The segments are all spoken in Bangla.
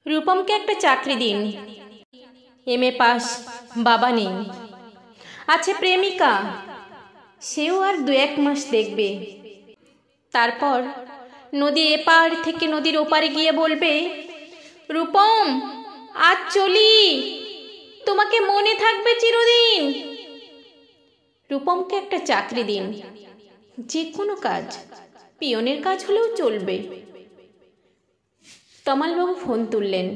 রূপমকে একটা চাকরি দিন। এমএ পাস, বাবা নেই, আছে প্রেমিকা, সেও আর 2-1 মাস দেখবে। তারপর নদীর এপার থেকে নদীর ওপারে গিয়ে বলবে, রূপম আজ চলি, তোমাকে মনে থাকবে চিরদিন। রূপমকে একটা চাকরি দিন, যে কোনো কাজ, পিয়নের কাজ হলেও চলবে। তমালবাবু ফোন তুললেন।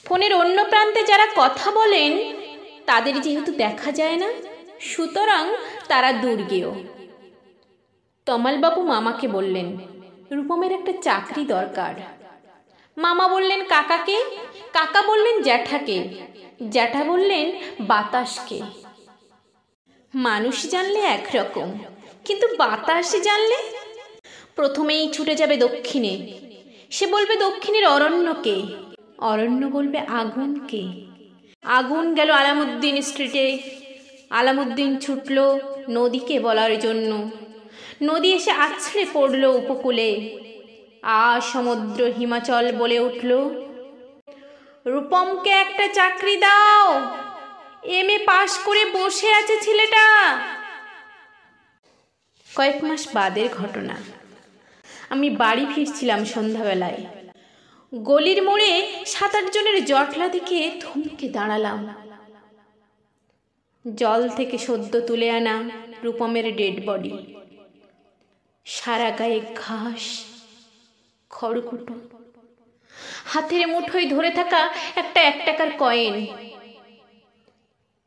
ফোনের অন্য প্রান্তে যারা কথা বলেন তাদের যেহেতু দেখা যায় না, সুতরাং তারা দুর্গেয়। তমালবাবু মামাকে বললেন, রূপমের একটা চাকরি দরকার। মামা বললেন কাকাকে, কাকা বললেন জ্যাঠাকে, জ্যাঠা বললেন বাতাসকে। মানুষ জানলে একরকম, কিন্তু বাতাস জানলে? প্রথমেই ছুটে যাবে দক্ষিণে, সে বলবে দক্ষিণের অরণ্যকে, অরণ্য বলবে আগুনকে। আগুন গেল আলামুদ্দিন স্ট্রিটে, আলামুদ্দিন ছুটল নদীকে বলার জন্য। নদী এসে আছড়ে পড়ল উপকূলে। সমুদ্র হিমাচল বলে উঠল, রূপমকে একটা চাকরি দাও, এমএ পাশ করে বসে আছে ছেলেটা। কয়েক মাস বাদের ঘটনা। আমি বাড়ি ফিরছিলাম সন্ধ্যাবেলায়। গলির মোড়ে 7-8 জনের জটলা দেখে থমকে দাঁড়ালাম। জল থেকে সদ্য তুলে আনা রূপমের ডেড বডি, সারা গায়ে ঘাস, খড়কুটো, হাতের মুঠোয় ধরে থাকা একটা 1 টাকার কয়েন।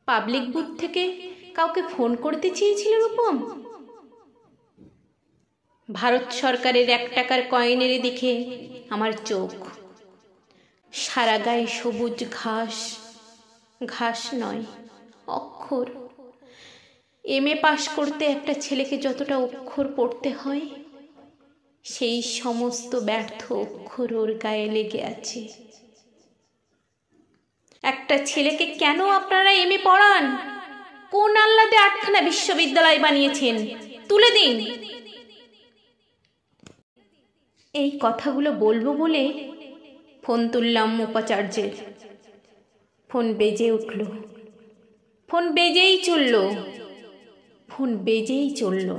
পাবলিক বুথ থেকে কাউকে ফোন করতে চেয়েছিল রূপম। ভারত সরকারের 1 টাকার কয়েনের দিকে আমার চোখ। সারা গায়ে সবুজ ঘাস, ঘাস নয় অক্ষর। এমএ পাশ করতে একটা ছেলেকে যতটা অক্ষর পড়তে হয়, সেই সমস্ত ব্যর্থ অক্ষর ওর গায়ে লেগে আছে। একটা ছেলেকে কেন আপনারা এমএ পড়ান? কোন আহ্লাদে 8খানা বিশ্ববিদ্যালয় বানিয়েছেন? তুলে দিন। এই কথাগুলো বলবো বলে ফোন তুললাম উপাচার্যের। ফোন বেজে উঠল, ফোন বেজেই চলল, ফোন বেজেই চলল।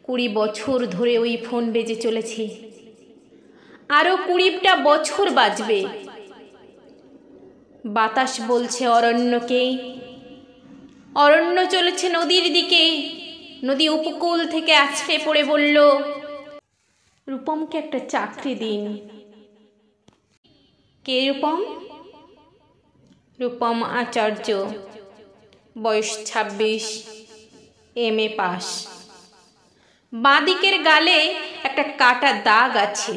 20 বছর ধরে ওই ফোন বেজে চলেছে, আরো 20টা বছর বাজবে। বাতাস বলছে অরণ্যকে, অরণ্য চলেছে নদীর দিকে। নদী উপকূল থেকে আছড়ে পড়ে বলল, রূপমকে একটা চাকরি দিন। কে রূপম? রূপম আচার্য, বয়স 26, এমএ পাস। বাঁ দিকের গালে একটা কাটা দাগ আছে।